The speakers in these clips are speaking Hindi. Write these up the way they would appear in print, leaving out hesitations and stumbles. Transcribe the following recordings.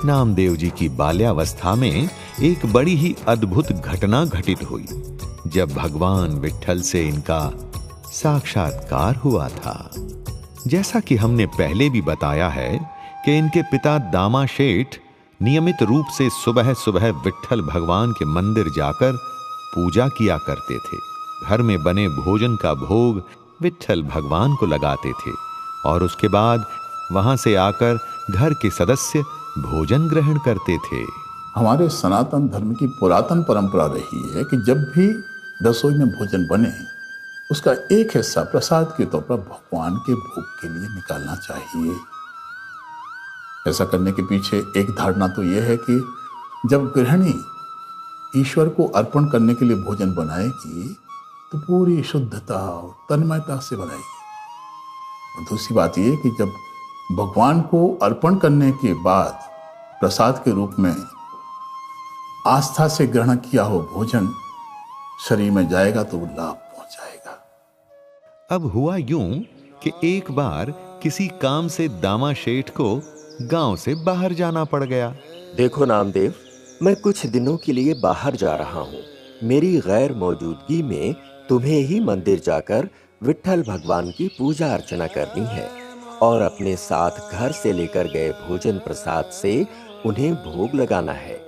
नामदेव जी की बाल्यावस्था में एक बड़ी ही अद्भुत घटना घटित हुई, जब भगवान विट्ठल से इनका साक्षात्कार हुआ था। जैसा कि हमने पहले भी बताया है कि इनके पिता दामा शेठ नियमित रूप से सुबह सुबह विट्ठल भगवान के मंदिर जाकर पूजा किया करते थे। घर में बने भोजन का भोग विट्ठल भगवान को लगाते थे और उसके बाद वहां से आकर घर के सदस्य भोजन ग्रहण करते थे। हमारे सनातन धर्म की पुरातन परंपरा रही है कि जब भी रसोई में भोजन बने उसका एक हिस्सा प्रसाद के तौर पर भगवान के भोग के लिए निकालना चाहिए। ऐसा करने के पीछे एक धारणा तो यह है कि जब गृहिणी ईश्वर को अर्पण करने के लिए भोजन बनाएगी तो पूरी शुद्धता और तन्मयता से बनाएगी। और दूसरी बात यह कि जब भगवान को अर्पण करने के बाद प्रसाद के रूप में आस्था से ग्रहण किया हो भोजन शरीर में जाएगा तो लाभ पहुंच जाएगा। अब हुआ यूं कि एक बार किसी काम से दामा शेठ को गांव से बाहर जाना पड़ गया। देखो नामदेव, मैं कुछ दिनों के लिए बाहर जा रहा हूँ। मेरी गैर मौजूदगी में तुम्हें ही मंदिर जाकर विट्ठल भगवान की पूजा अर्चना करनी है और अपने साथ घर से लेकर गए भोजन प्रसाद से उन्हें भोग लगाना है।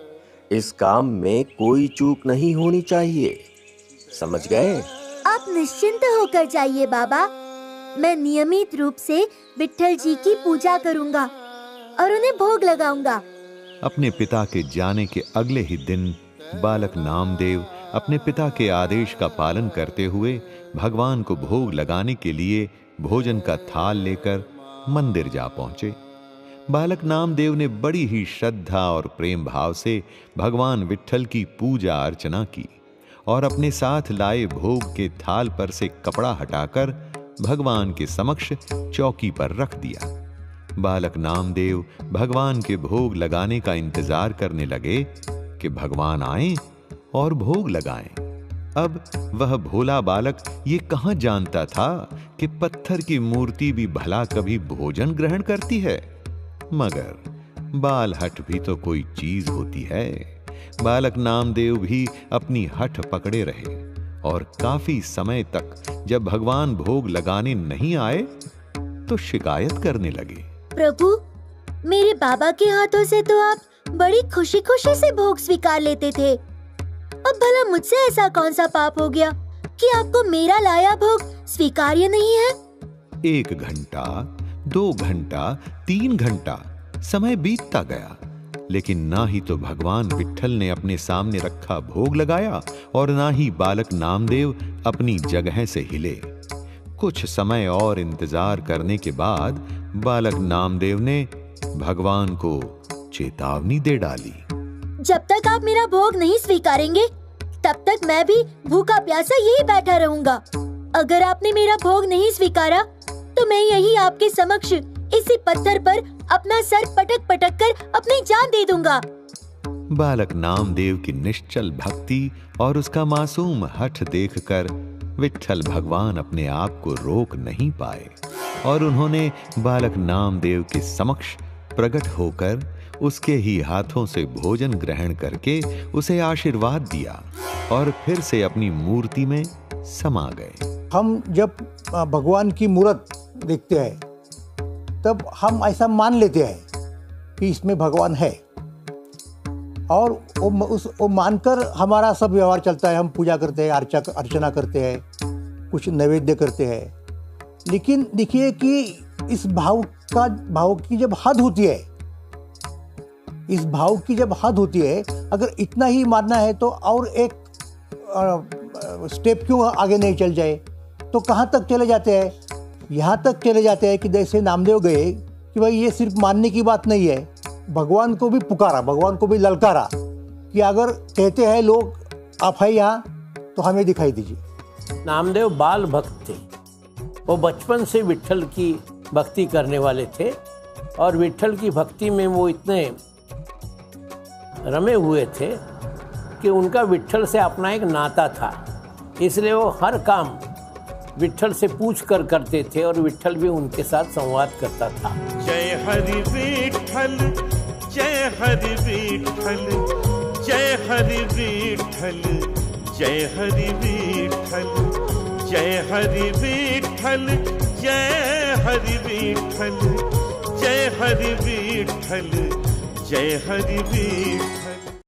इस काम में कोई चूक नहीं होनी चाहिए, समझ गए? आप निश्चिंत होकर जाइए बाबा, मैं नियमित रूप से विट्ठल जी की पूजा करूंगा और उन्हें भोग लगाऊंगा। अपने पिता के जाने के अगले ही दिन बालक नामदेव अपने पिता के आदेश का पालन करते हुए भगवान को भोग लगाने के लिए भोजन का थाल लेकर मंदिर जा पहुंचे। बालक नामदेव ने बड़ी ही श्रद्धा और प्रेम भाव से भगवान विट्ठल की पूजा अर्चना की और अपने साथ लाए भोग के थाल पर से कपड़ा हटाकर भगवान के समक्ष चौकी पर रख दिया। बालक नामदेव भगवान के भोग लगाने का इंतजार करने लगे कि भगवान आएं और भोग लगाएं। अब वह भोला बालक ये कहां जानता था कि पत्थर की मूर्ति भी भला कभी भोजन ग्रहण करती है। मगर बाल हठ भी तो कोई चीज होती है। बालक नामदेव भी अपनी हठ पकड़े रहे और काफी समय तक जब भगवान भोग लगाने नहीं आए तो शिकायत करने लगे। प्रभु, मेरे बाबा के हाथों से तो आप बड़ी खुशी खुशी से भोग स्वीकार लेते थे। अब भला मुझसे ऐसा कौन सा पाप हो गया कि आपको मेरा लाया भोग स्वीकार्य नहीं है? 1 घंटा, 2 घंटा, 3 घंटा समय बीतता गया, लेकिन ना ही तो भगवान विट्ठल ने अपने सामने रखा भोग लगाया और ना ही बालक नामदेव अपनी जगह से हिले। कुछ समय और इंतजार करने के बाद बालक नामदेव ने भगवान को चेतावनी दे डाली। जब तक आप मेरा भोग नहीं स्वीकारेंगे तब तक मैं भी भूखा प्यासा यही बैठा रहूंगा। अगर आपने मेरा भोग नहीं स्वीकारा तो मैं यही आपके समक्ष इसी पत्थर पर अपना सर पटक पटक कर अपनी जान दे दूंगा। बालक नामदेव की निश्चल भक्ति और उसका मासूम हठ देखकर विट्ठल भगवान अपने आप को रोक नहीं पाए और उन्होंने बालक नामदेव के समक्ष प्रकट होकर उसके ही हाथों से भोजन ग्रहण करके उसे आशीर्वाद दिया और फिर से अपनी मूर्ति में समा गए। हम जब भगवान की मूर्त देखते हैं तब हम ऐसा मान लेते हैं कि इसमें भगवान है और वो मानकर हमारा सब व्यवहार चलता है। हम पूजा करते हैं, अर्चना करते हैं, कुछ नैवेद्य करते हैं। लेकिन देखिए कि इस भाव की जब हद होती है, इस भाव की जब हद होती है, अगर इतना ही मानना है तो और एक स्टेप क्यों आगे नहीं चल जाए? तो कहाँ तक चले जाते हैं? यहाँ तक चले जाते हैं कि जैसे नामदेव गए कि भाई ये सिर्फ मानने की बात नहीं है, भगवान को भी पुकारा, भगवान को भी ललकारा कि अगर कहते हैं लोग आप है यहाँ तो हमें दिखाई दीजिए। नामदेव बाल भक्त थे, वो बचपन से विट्ठल की भक्ति करने वाले थे और विट्ठल की भक्ति में वो इतने रमे हुए थे कि उनका विट्ठल से अपना एक नाता था। इसलिए वो हर काम विट्ठल से पूछ कर करते थे और विट्ठल भी उनके साथ संवाद करता था। जय हरि विट्ठल, जय हरि विठ्ठल, जय हरि विठ्ठल, जय हरि विठ्ठल, जय हरि विठ्ठल, जय हरि विठ्ठल, जय हरि विठ्ठल, जय हरि विठ्ठल।